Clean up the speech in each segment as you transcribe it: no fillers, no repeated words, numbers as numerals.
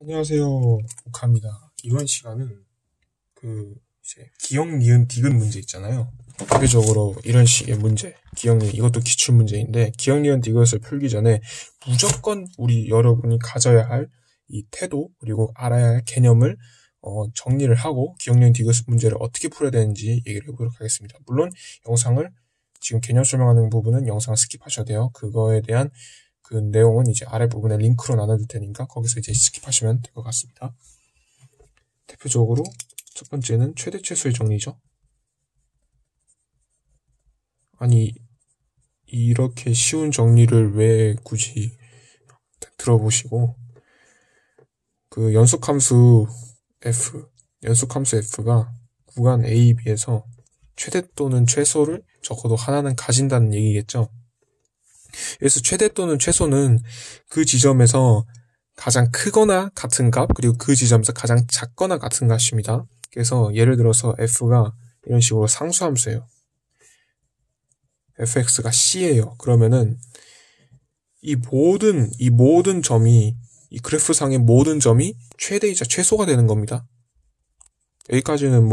안녕하세요. 오카입니다. 이번 시간은 이제 기억, 니은, 디귿 문제 있잖아요. 대표적으로 이런 식의 문제, 기억, 니은, 이것도 기출 문제인데, 기억, 니은, 디귿을 풀기 전에 무조건 우리 여러분이 가져야 할 이 태도, 그리고 알아야 할 개념을 정리를 하고, 기억, 니은, 디귿 문제를 어떻게 풀어야 되는지 얘기를 해보도록 하겠습니다. 물론, 영상을, 지금 개념 설명하는 부분은 영상 스킵하셔도 돼요. 그거에 대한 그 내용은 이제 아래 부분에 링크로 나눠줄 테니까 거기서 이제 스킵하시면 될 것 같습니다. 대표적으로 첫 번째는 최대 최소의 정리죠. 아니, 이렇게 쉬운 정리를 왜 굳이 들어보시고, 그 연속함수 F가 구간 A, B에서 최대 또는 최소를 적어도 하나는 가진다는 얘기겠죠. 그래서 최대 또는 최소는 그 지점에서 가장 크거나 같은 값, 그리고 그 지점에서 가장 작거나 같은 값입니다. 그래서 예를 들어서 F가 이런 식으로 상수함수예요. fx가 c예요. 그러면은 이 모든 점이, 이 그래프상의 모든 점이 최대이자 최소가 되는 겁니다. 여기까지는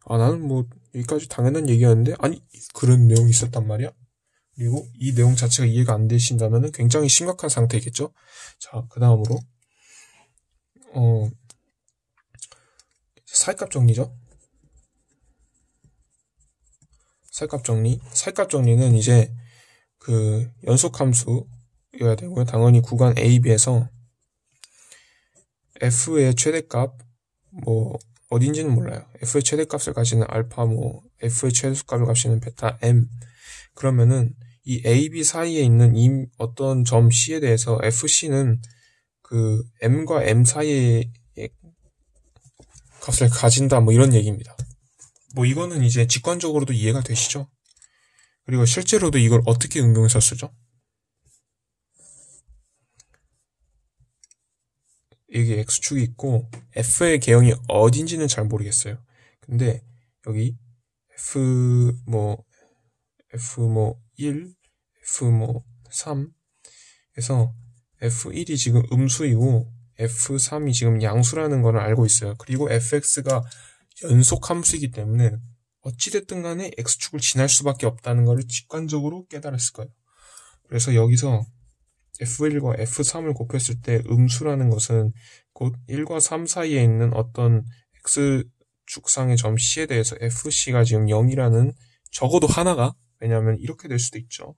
나는 여기까지 당연한 얘기였는데, 아니, 그런 내용이 있었단 말이야? 그리고 이 내용 자체가 이해가 안 되신다면 굉장히 심각한 상태겠죠? 자, 그 다음으로, 살값 정리죠? 살값 정리는 이제 그 연속함수여야 되고요. 당연히 구간 A, B에서 F의 최대값, 어딘지는 몰라요. F의 최대값을 가지는 알파, F의 최소값을 가지는 베타, M. 그러면은 이 A, B 사이에 있는 어떤 점 C에 대해서 FC는 그 M과 M 사이의 값을 가진다, 이런 얘기입니다. 이거는 이제 직관적으로도 이해가 되시죠? 그리고 실제로도 이걸 어떻게 응용해서 쓰죠? 여기 X축이 있고 F의 개형이 어딘지는 잘 모르겠어요. 근데 여기 F 1, F 3 해서 F1이 지금 음수이고 F3이 지금 양수라는 걸 알고 있어요. 그리고 fx가 연속함수이기 때문에 어찌됐든 간에 X축을 지날 수밖에 없다는 것을 직관적으로 깨달았을 거예요. 그래서 여기서 F1과 F3을 곱했을 때 음수라는 것은 곧 1과 3 사이에 있는 어떤 X축상의 점 C에 대해서 FC가 지금 0이라는 적어도 하나가, 왜냐하면 이렇게 될 수도 있죠.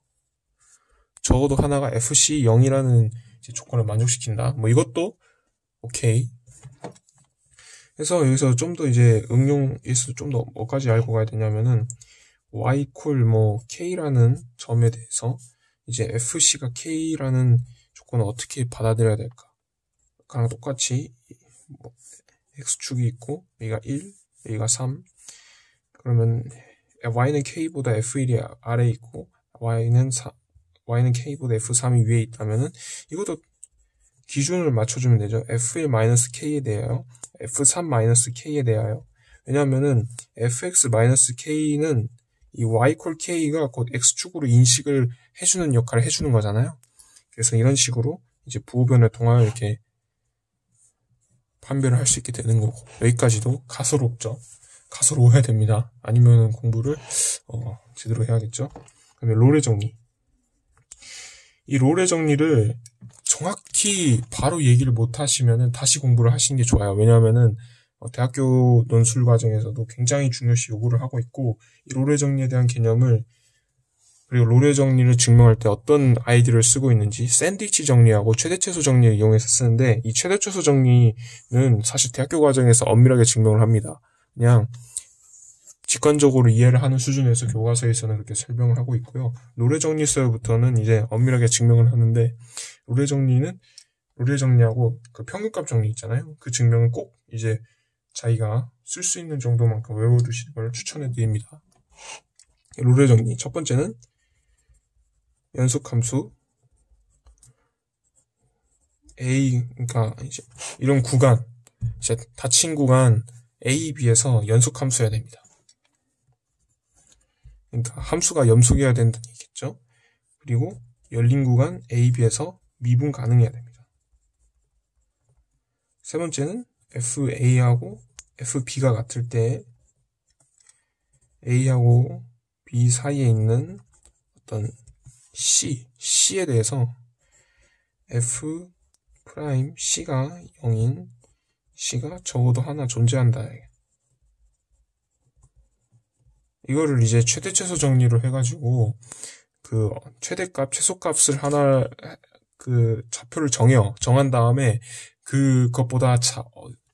적어도 하나가 FC 0이라는 조건을 만족시킨다. 이것도 오케이. 그래서 여기서 좀 더 이제 응용에서 좀 더 뭐까지 알고 가야 되냐면은 y k라는 점에 대해서 이제 fc가 k라는 조건을 어떻게 받아들여야 될까? 그랑 똑같이 x축이 있고 여기가 1, 여기가 3. 그러면 y는 k보다 f1이 아래에 있고 y는 k보다 f3이 위에 있다면은 이것도 기준을 맞춰주면 되죠. f1-k에 대하여 f3-k에 대하여. 왜냐하면은 fx-k는 이 y=k가 곧 x축으로 인식을 해주는 역할을 해주는 거잖아요. 그래서 이런 식으로 이제 부호변을 통하여 이렇게 판별을 할 수 있게 되는 거고, 여기까지도 가소롭죠. 가소로워야 됩니다. 아니면 공부를 제대로 해야겠죠. 그다음에 롤의 정리. 이 롤의 정리를 정확히 바로 얘기를 못 하시면은 다시 공부를 하시는 게 좋아요. 왜냐하면은 대학교 논술 과정에서도 굉장히 중요시 요구를 하고 있고, 이 롤의 정리에 대한 개념을, 그리고 롤의 정리를 증명할 때 어떤 아이디를 쓰고 있는지, 샌드위치 정리하고 최대 최소 정리를 이용해서 쓰는데, 이 최대 최소 정리는 사실 대학교 과정에서 엄밀하게 증명을 합니다. 그냥 직관적으로 이해를 하는 수준에서 교과서에서는 그렇게 설명을 하고 있고요. 롤의 정리서부터는 이제 엄밀하게 증명을 하는데, 롤의 정리하고 그 평균값 정리 있잖아요. 그 증명은 꼭 이제 자기가 쓸 수 있는 정도만큼 외워두시는 걸 추천해 드립니다. 롤의 정리. 첫 번째는 연속함수 A, 그러니까 이제 이런 구간, 이제 닫힌 구간 A, B에서 연속함수여야 됩니다. 그러니까 함수가 염속이어야 된다는 얘기겠죠. 그리고 열린 구간 A, B에서 미분 가능해야 됩니다. 세 번째는 FA하고 FB가 같을 때 A하고 B 사이에 있는 어떤 C에 대해서 F 프라임 C가 0인 C가 적어도 하나 존재한다. 이거를 이제 최대 최소 정리로 해가지고 그 최대값 최소값을 하나 그 좌표를 정한 다음에 그것보다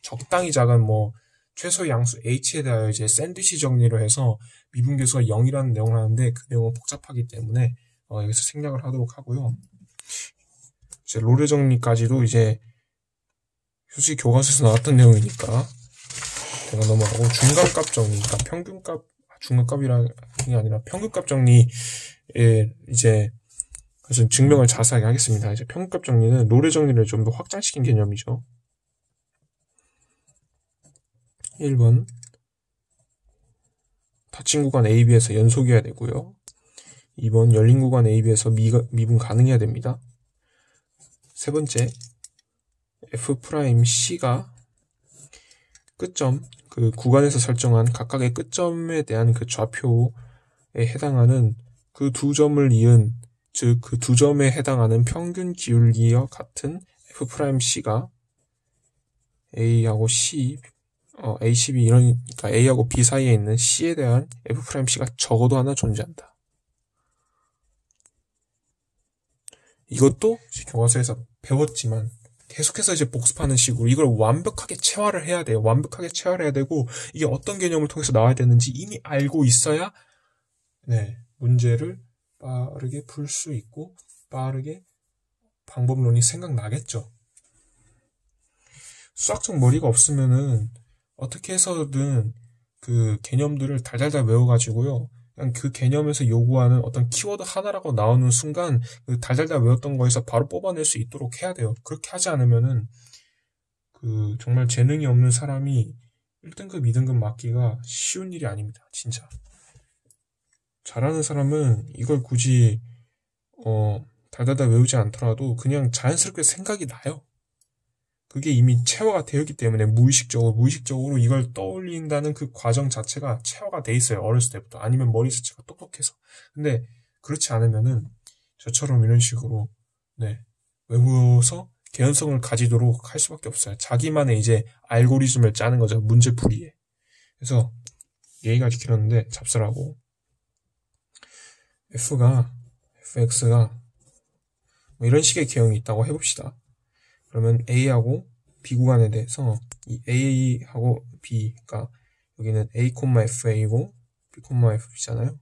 적당히 작은 뭐 최소 양수 h에 대하여 이제 샌드위치 정리를 해서 미분계수가 0이라는 내용을 하는데 그 내용은 복잡하기 때문에 여기서 생략을 하도록 하고요. 이제 롤의 정리까지도 이제 솔직히 교과서에서 나왔던 내용이니까 제가 넘어가고 중간값 정리, 그러니까 평균값, 중간값이라는 게 아니라 평균값 정리에 이제 그래서 증명을 자세하게 하겠습니다. 이제 평균값 정리는 롤의 정리를 좀 더 확장시킨 개념이죠. 1번 닫힌 구간 AB에서 연속이어야 되고요. 2번 열린 구간 AB에서 미분 가능해야 됩니다. 세 번째 F'C가 끝점, 그 구간에서 설정한 각각의 끝점에 대한 그 좌표에 해당하는 그 두 점을 이은, 즉 그 두 점에 해당하는 평균 기울기와 같은 F'C가 A하고 C, A, B 그러니까 A하고 B 사이에 있는 C에 대한 F'C가 적어도 하나 존재한다. 이것도 교과서에서 배웠지만 계속해서 이제 복습하는 식으로 이걸 완벽하게 체화를 해야 돼요. 완벽하게 체화를 해야 되고 이게 어떤 개념을 통해서 나와야 되는지 이미 알고 있어야 문제를 빠르게 풀 수 있고 빠르게 방법론이 생각나겠죠. 수학적 머리가 없으면은 어떻게 해서든 그 개념들을 달달달 외워가지고요. 그냥 그 개념에서 요구하는 어떤 키워드 하나라고 나오는 순간 그 달달달 외웠던 거에서 바로 뽑아낼 수 있도록 해야 돼요. 그렇게 하지 않으면은 그 정말 재능이 없는 사람이 1등급, 2등급 맞기가 쉬운 일이 아닙니다. 진짜. 잘하는 사람은 이걸 굳이 달달달 외우지 않더라도 그냥 자연스럽게 생각이 나요. 그게 이미 체화가 되어 있기 때문에 무의식적으로 이걸 떠올린다는 그 과정 자체가 체화가 돼 있어요. 어렸을 때부터. 아니면 머리 자체가 똑똑해서. 근데 그렇지 않으면은 저처럼 이런 식으로 외워서 개연성을 가지도록 할 수밖에 없어요. 자기만의 이제 알고리즘을 짜는 거죠. 문제풀이에. 그래서 얘기까지 길었는데 잡설하고 fx가 뭐 이런 식의 개형이 있다고 해봅시다. 그러면 A하고 B 구간에 대해서 이 A하고 B가 여기는 A, FA고 B, FB잖아요.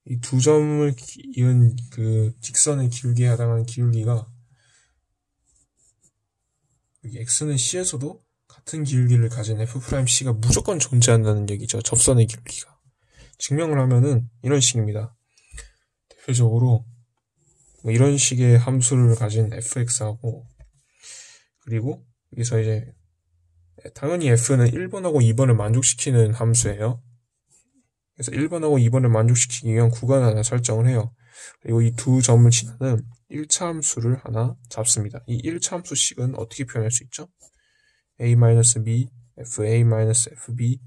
이 두 점을 이은 그 직선의 기울기에 해당하는 기울기가 여기 X는 C에서도 같은 기울기를 가진 F'C가 무조건 존재한다는 얘기죠. 접선의 기울기가. 증명을 하면은 이런 식입니다. 대표적으로 뭐 이런 식의 함수를 가진 fx하고 그리고 여기서 이제 당연히 f는 1번하고 2번을 만족시키는 함수예요. 그래서 1번하고 2번을 만족시키기 위한 구간 하나 설정을 해요. 그리고 이 두 점을 지나는 1차 함수를 하나 잡습니다. 이 1차 함수식은 어떻게 표현할 수 있죠? a-b, fa-fb,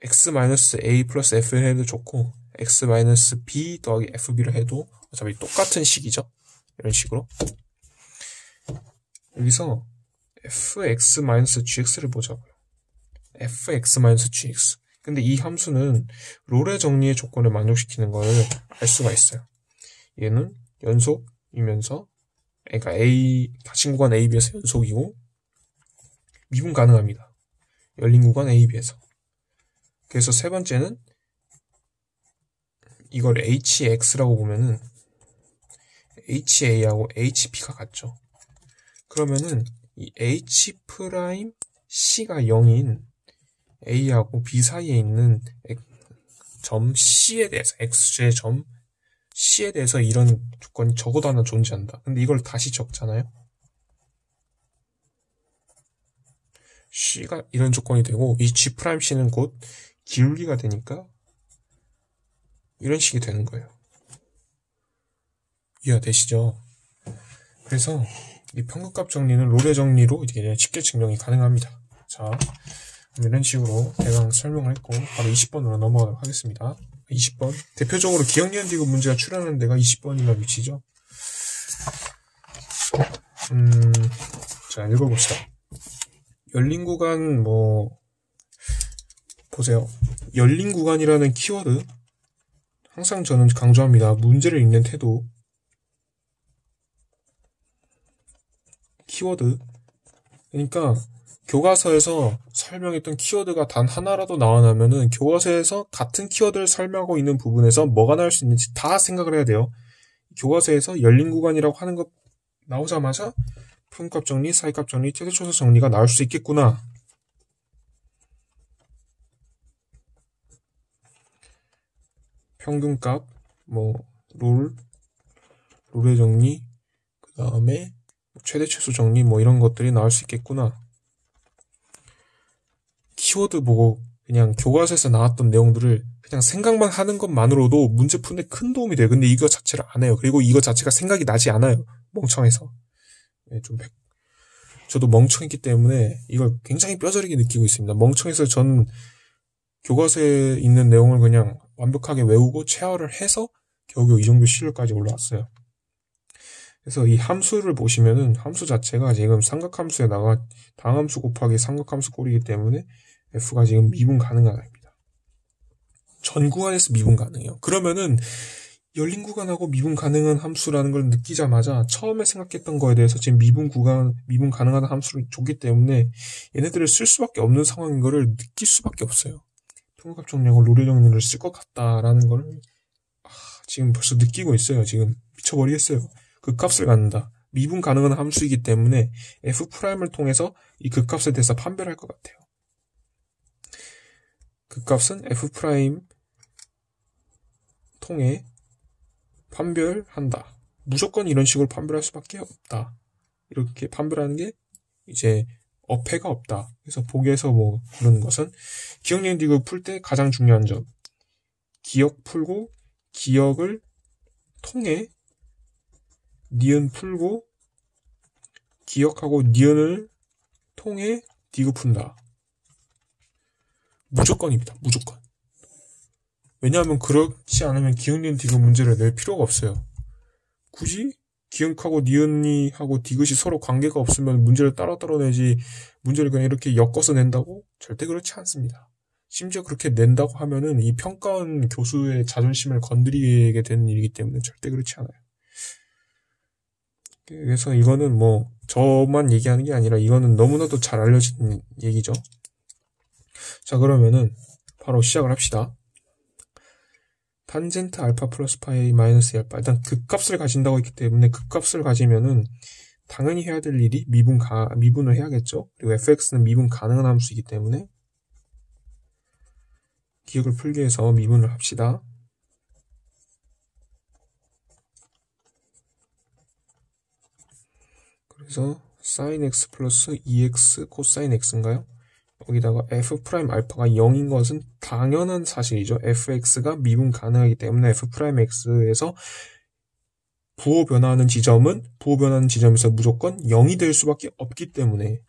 x-a 플러스 f를 해도 좋고 x-b 더하기 fb를 해도 어차피 똑같은 식이죠. 이런 식으로. 여기서 fx-gx를 보자고요. fx-gx. 근데 이 함수는 롤의 정리의 조건을 만족시키는 걸 알 수가 있어요. 얘는 연속이면서 그러니까 닫힌 구간 AB에서 연속이고 미분 가능합니다. 열린 구간 AB에서. 그래서 세 번째는 이걸 HX라고 보면은 HA하고 HB가 같죠. 그러면은 이 H'C가 0인 A하고 B 사이에 있는 점 C에 대해서 X의 점 C에 대해서 이런 조건이 적어도 하나 존재한다. 근데 이걸 다시 적잖아요. C가 이런 조건이 되고 이 G'C는 곧 기울기가 되니까 이런 식이 되는 거예요. 이해되시죠? 그래서 이 평균값 정리는 롤의 정리로 이렇게 쉽게 증명이 가능합니다. 자, 이런 식으로 대강 설명을 했고 바로 20번으로 넘어가도록 하겠습니다. 20번. 대표적으로 기억니은디귿 문제가 출현하는 데가 20번이나 위치죠. 자, 읽어봅시다. 열린 구간, 보세요. 열린 구간이라는 키워드. 항상 저는 강조합니다. 문제를 읽는 태도. 키워드. 그러니까, 교과서에서 설명했던 키워드가 단 하나라도 나와나면은 교과서에서 같은 키워드를 설명하고 있는 부분에서 뭐가 나올 수 있는지 다 생각을 해야 돼요. 교과서에서 열린 구간이라고 하는 것 나오자마자 평균값 정리, 사이값 정리, 최대초서 정리가 나올 수 있겠구나. 평균값, 롤의 정리, 그 다음에 최대최소 정리 이런 것들이 나올 수 있겠구나. 키워드 보고 그냥 교과서에서 나왔던 내용들을 그냥 생각만 하는 것만으로도 문제 푸는데 큰 도움이 돼요. 근데 이거 자체를 안 해요. 그리고 이거 자체가 생각이 나지 않아요. 멍청해서. 저도 멍청했기 때문에 이걸 굉장히 뼈저리게 느끼고 있습니다. 멍청해서 전 교과서에 있는 내용을 그냥 완벽하게 외우고 체화를 해서 겨우겨우 이 정도 실력까지 올라왔어요. 그래서 이 함수를 보시면은 함수 자체가 지금 삼각함수에다가 당함수 곱하기 삼각함수 꼴이기 때문에 f가 지금 미분 가능합니다. 전 구간에서 미분 가능해요. 그러면은 열린 구간하고 미분 가능한 함수라는 걸 느끼자마자 처음에 생각했던 거에 대해서 지금 미분 가능한 함수를 줬기 때문에 얘네들을 쓸 수밖에 없는 상황인 거를 느낄 수밖에 없어요. 평균값 정리하고 롤의 정리를 쓸 것 같다라는 거를 지금 벌써 느끼고 있어요. 지금 미쳐버리겠어요. 극값을 갖는다. 미분 가능한 함수이기 때문에 f'을 통해서 이 극값에 대해서 판별할 것 같아요. 극값은 f' 통해 판별한다. 무조건 이런 식으로 판별할 수밖에 없다. 이렇게 판별하는 게 이제 어폐가 없다. 그래서 보기에서 그런 것은 기억니은디귿 풀 때 가장 중요한 점. 기억 풀고 기억을 통해 니은 풀고 기억하고 니은을 통해 디귿 푼다. 무조건입니다. 무조건. 왜냐하면 그렇지 않으면 기억니은디귿 문제를 낼 필요가 없어요. 굳이 기억하고 니은이 하고 디귿이 서로 관계가 없으면 문제를 따로 내지 문제를 그냥 이렇게 엮어서 낸다고? 절대 그렇지 않습니다. 심지어 그렇게 낸다고 하면은 이 평가원 교수의 자존심을 건드리게 되는 일이기 때문에 절대 그렇지 않아요. 그래서 이거는 저만 얘기하는 게 아니라 이거는 너무나도 잘 알려진 얘기죠. 자, 그러면은 바로 시작을 합시다. 탄젠트 알파 플러스 파이 마이너스 알파. 일단 극값을 가진다고 했기 때문에 극값을 가지면은 당연히 해야 될 일이 미분을 해야겠죠. 그리고 fx는 미분 가능한 함수이기 때문에 기억을 풀기 위해서 미분을 합시다. 그래서 sin x 플러스 2x 코사인 x인가요? 여기다가 f' 알파가 0인 것은 당연한 사실이죠. fx가 미분 가능하기 때문에 f'x에서 부호 변화하는 지점에서 무조건 0이 될 수밖에 없기 때문에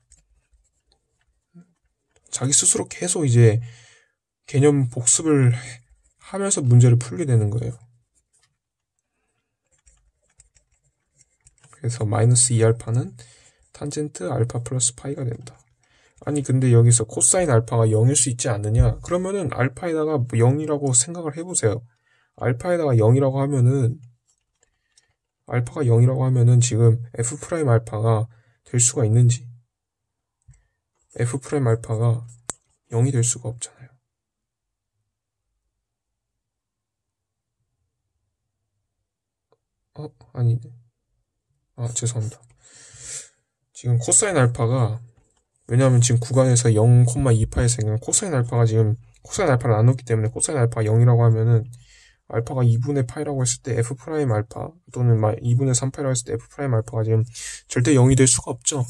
자기 스스로 계속 이제 개념 복습을 하면서 문제를 풀게 되는 거예요. 그래서 마이너스 2알파는 탄젠트 알파 플러스 파이가 된다. 아니 근데 여기서 코사인 알파가 0일 수 있지 않느냐? 그러면은 알파에다가 0이라고 생각을 해보세요. 알파에다가 0이라고 하면은 지금 f' 알파가 될 수가 있는지 f' 알파가 0이 될 수가 없잖아요. 아니네. 죄송합니다. 지금 코사인 알파가 왜냐하면 지금 구간에서 0,28에서 코사인 알파를 나눴기 때문에 코사인 알파가 0이라고 하면은 알파가 2분의 파이라고 했을 때 f' 알파 또는 2분의 3파이라고 했을 때 f' 알파가 지금 절대 0이 될 수가 없죠.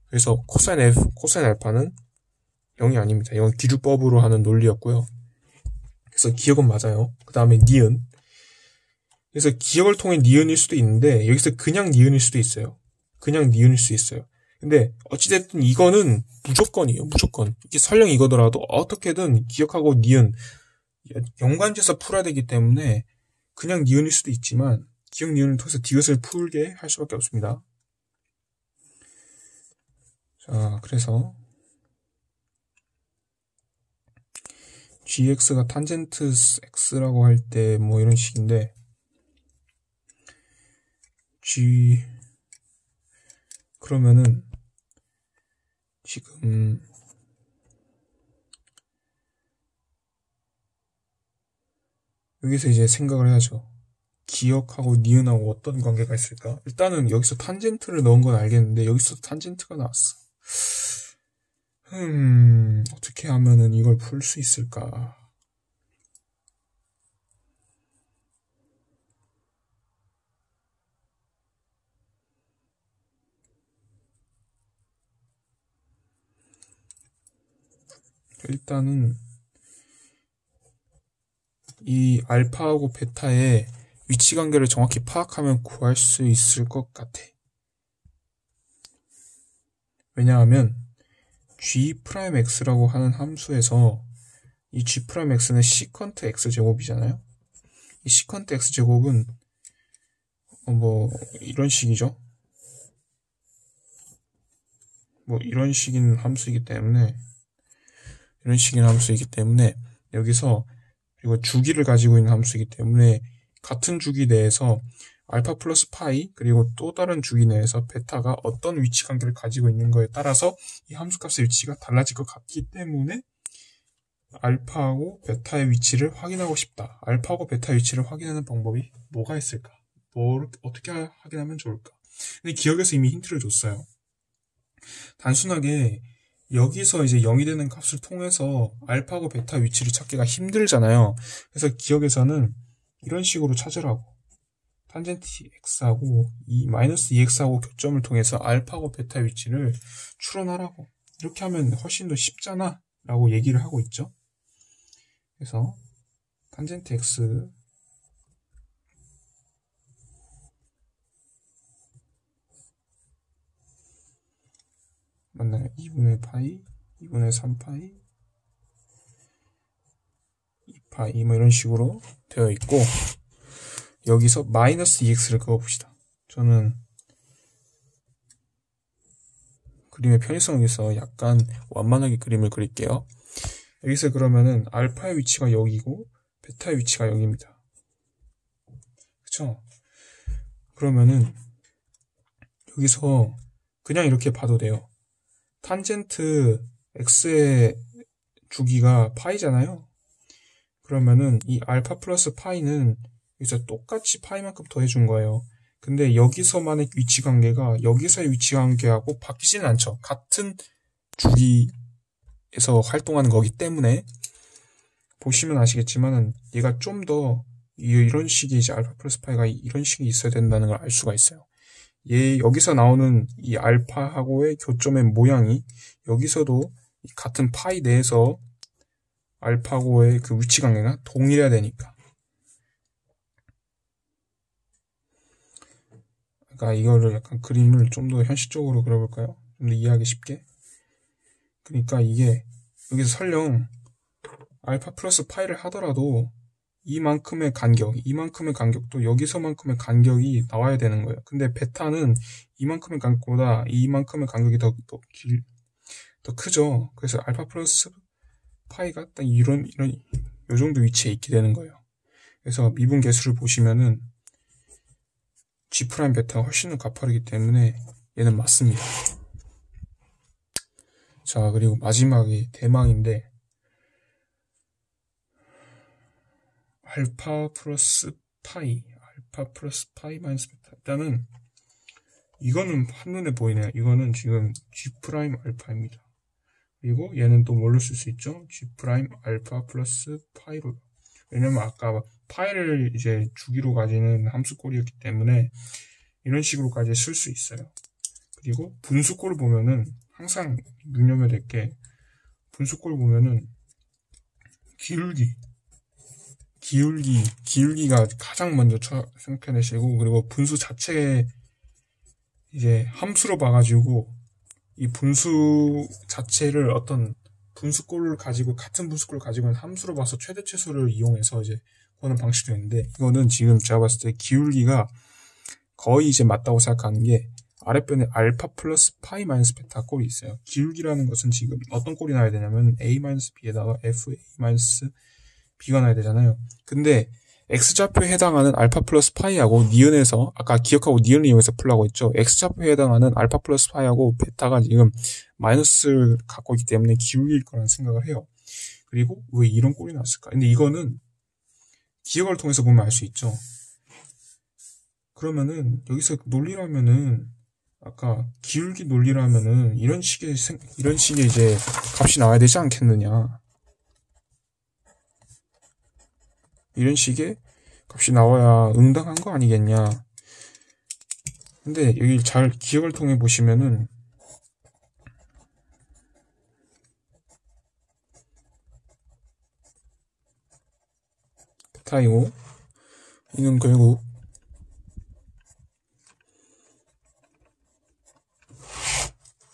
그래서 코사인 알파는 0이 아닙니다. 이건 기주법으로 하는 논리였고요. 그래서 기억은 맞아요. 그 다음에 니은. 그래서 기억을 통해 니은일 수도 있는데 여기서 그냥 니은일 수도 있어요. 그냥 니은일 수 있어요. 근데 어찌됐든 이거는 무조건이에요. 무조건. 이게 설령 이거더라도 어떻게든 기억하고 니은 연관지어서 풀어야 되기 때문에 그냥 니은일 수도 있지만 기억 니은을 통해서 디귿을 풀게 할 수밖에 없습니다. 자, 그래서 gx가 탄젠트 x라고 할 때 뭐 이런 식인데 그러면은 지금 여기서 이제 생각을 해야죠. 기억하고 니은하고 어떤 관계가 있을까? 일단은 여기서 탄젠트를 넣은 건 알겠는데 여기서 탄젠트가 나왔어. 어떻게 하면은 이걸 풀 수 있을까? 일단은 이 알파하고 베타의 위치 관계를 정확히 파악하면 구할 수 있을 것 같아. 왜냐하면 g'x라고 하는 함수에서 이 g'x는 시컨트 x제곱이잖아요. 이 시컨트 x제곱은 뭐 이런 식이죠. 뭐 이런 식인 함수이기 때문에 여기서 그리고 주기를 가지고 있는 함수이기 때문에 같은 주기 내에서 알파 플러스 파이 그리고 또 다른 주기 내에서 베타가 어떤 위치 관계를 가지고 있는 거에 따라서 이 함수값의 위치가 달라질 것 같기 때문에 알파하고 베타의 위치를 확인하고 싶다. 알파하고 베타의 위치를 확인하는 방법이 뭐가 있을까? 어떻게 확인하면 좋을까? 근데 기억에서 이미 힌트를 줬어요. 단순하게 여기서 이제 0이 되는 값을 통해서 알파하고 베타 위치를 찾기가 힘들잖아요. 그래서 기억에서는 이런 식으로 찾으라고. 탄젠트 x하고 이 마이너스 2x하고 교점을 통해서 알파하고 베타 위치를 추론하라고. 이렇게 하면 훨씬 더 쉽잖아 라고 얘기를 하고 있죠. 그래서 탄젠트 x 맞나요? 2분의 파이, 2분의 3파이, 2파이 뭐 이런 식으로 되어 있고 여기서 마이너스 2x를 그어봅시다. 저는 그림의 편의성을 위해서 약간 완만하게 그림을 그릴게요. 여기서 그러면은 알파의 위치가 여기고 베타의 위치가 여기입니다. 그쵸? 그러면은 여기서 그냥 이렇게 봐도 돼요. 탄젠트 x의 주기가 파이잖아요. 그러면은 이 알파 플러스 파이는 여기서 똑같이 파이만큼 더해준 거예요. 근데 여기서만의 위치 관계가 여기서의 위치 관계하고 바뀌지는 않죠. 같은 주기에서 활동하는 거기 때문에 보시면 아시겠지만은 얘가 좀 더 이런 식의 이제 알파 플러스 파이가 이런 식이 있어야 된다는 걸 알 수가 있어요. 여기서 나오는 이 알파하고의 교점의 모양이 여기서도 같은 파이 내에서 알파고의 그 위치 관계가 동일해야 되니까. 그러니까 이거를 약간 그림을 좀 더 현실적으로 그려볼까요? 좀 더 이해하기 쉽게. 그러니까 이게 여기서 설령 알파 플러스 파이를 하더라도 이만큼의 간격도 여기서만큼의 간격이 나와야 되는 거예요. 근데 베타는 이만큼의 간격보다 이만큼의 간격이 더 크죠. 그래서 알파 플러스 파이가 딱 요 정도 위치에 있게 되는 거예요. 그래서 미분 계수를 보시면은 G' 베타가 훨씬 더 가파르기 때문에 얘는 맞습니다. 자, 그리고 마지막이 대망인데 알파 플러스 파이 마이너스 베타. 일단은 이거는 한눈에 보이네요. 이거는 지금 G' 알파입니다. 그리고 얘는 또 뭘로 쓸 수 있죠? G' 알파 플러스 파이로. 왜냐면 아까 파이를 이제 주기로 가지는 함수꼴이었기 때문에 이런 식으로까지 쓸 수 있어요. 그리고 분수꼴을 보면은 항상 유념해야 될 게 분수꼴 보면은 기울기가 가장 먼저 생각해내시고 그리고 분수 자체에 이제 함수로 봐가지고 이 분수 자체를 어떤 분수꼴을 가지고 같은 분수꼴을 가지고 있는 함수로 봐서 최대 최소를 이용해서 이제 보는 방식도 있는데, 이거는 지금 제가 봤을 때 기울기가 거의 이제 맞다고 생각하는 게 아랫변에 알파 플러스 파이 마이너스 베타 꼴이 있어요. 기울기라는 것은 지금 어떤 꼴이 나야 되냐면 a 마이너스 b에다가 f a 마이너스 b가 나야 되잖아요. 근데 x좌표에 해당하는 알파 플러스 파이하고 니은에서 아까 기억하고 니은을 이용해서 풀라고 했죠. x좌표에 해당하는 알파 플러스 파이하고 베타가 지금 마이너스를 갖고 있기 때문에 기울기일 거라는 생각을 해요. 그리고 왜 이런 꼴이 났을까? 근데 이거는 기억을 통해서 보면 알 수 있죠. 그러면은 여기서 논리라면은 아까 기울기 논리라면은 이런 식의 이제 값이 나와야 되지 않겠느냐. 이런 식의 값이 나와야 응당한 거 아니겠냐. 근데 여기 잘 기억을 통해 보시면은 베타이고 이는 결국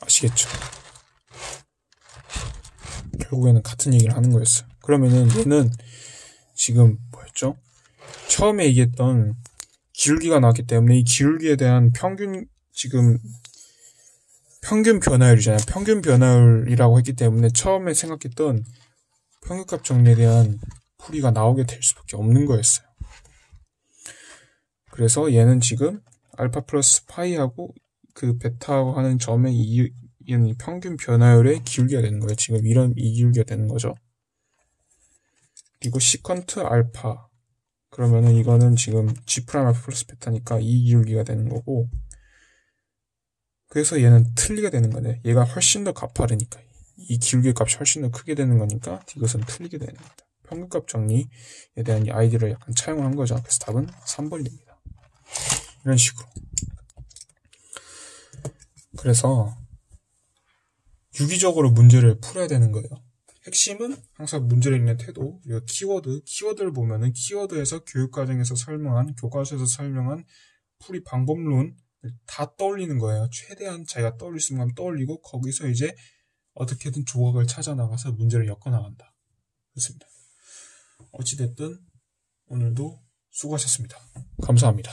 아시겠죠? 결국에는 같은 얘기를 하는 거였어요. 그러면은 얘는 지금 뭐였죠? 처음에 얘기했던 기울기가 나왔기 때문에 이 기울기에 대한 지금 평균 변화율이잖아요. 평균 변화율이라고 했기 때문에 처음에 생각했던 평균값 정리에 대한 풀이가 나오게 될 수밖에 없는 거였어요. 그래서 얘는 지금 알파 플러스 파이하고 그 베타하고 하는 점의 얘는 평균 변화율의 기울기가 되는 거예요. 지금 이런 이 기울기가 되는 거죠. 그리고 시컨트 알파, 그러면은 이거는 지금 G' 알파 플러스 베타니까 이 기울기가 되는 거고, 그래서 얘는 틀리게 되는 거네. 얘가 훨씬 더 가파르니까 이 기울기 값이 훨씬 더 크게 되는 거니까 이것은 틀리게 되는 겁니다. 평균값 정리에 대한 이 아이디어를 약간 차용한 거죠. 그래서 답은 3번이 됩니다. 이런 식으로. 그래서 유기적으로 문제를 풀어야 되는 거예요. 핵심은 항상 문제를 읽는 태도, 그리고 키워드를 보면은 키워드에서 교육과정에서 설명한, 교과서에서 설명한 풀이 방법론 다 떠올리는 거예요. 최대한 자기가 떠올릴 수 있는 건 떠올리고 거기서 이제 어떻게든 조각을 찾아 나가서 문제를 엮어 나간다. 그렇습니다. 어찌됐든 오늘도 수고하셨습니다. 감사합니다.